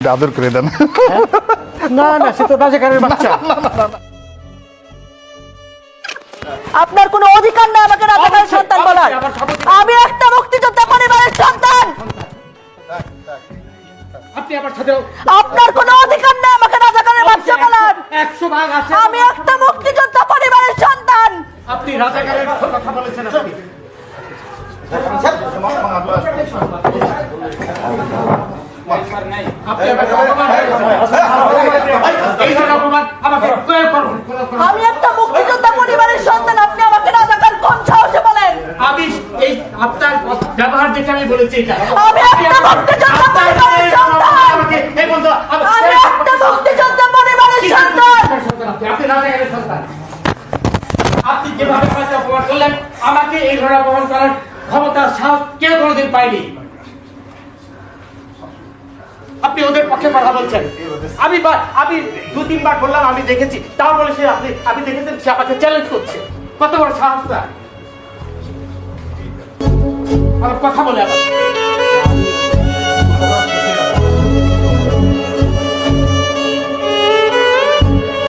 আদর করে দেন। না না, সে তো রাজাকারের বাচ্চা। আপনার কোনো অধিকার নেই আমাকে রাজাকারের সন্তান বলার। আমি একটা মুক্তিযোদ্ধা পরিবারের সন্তান। আপনি আমার সাথে আপনার কোনো অধিকার নেই আমাকে রাজাকারের বাচ্চা বলার। 100 ভাগ আছে। আমি একটা মুক্তিযোদ্ধা পরিবারের সন্তান। আপনি রাজাকারের কথা বলেছেন। আপনি আমি একটা মুক্তিযোদ্ধা পরিবারের সন্তান, আপনি আমাকে রাজাকার কোন সাহসে বলেন? আমি এই আপনার ব্যবহার দেখে আমি বলেছি এটা। আমি একটা মুক্তিযোদ্ধা পরিবারের সন্তান। এই বন্ধু, আমি একটা মুক্তিযোদ্ধা পরিবারের সন্তান। আপনি রাজাকারের সন্তান। আপনি যেভাবে আমাকে অপমান করলেন, আমাকে এই ধরনের অপমান করার ক্ষমতা সাহস কেউ কোনোদিন পায়নি। আপনি ওদের পক্ষে কথা বলছেন। আমি 2-3 বার বললাম আমি দেখেছি, তাও বলে সে আপনি দেখেছেন, সে আমাকে চ্যালেঞ্জ করছে। কত বড় সাহস তার! আমার কথা বলে আবার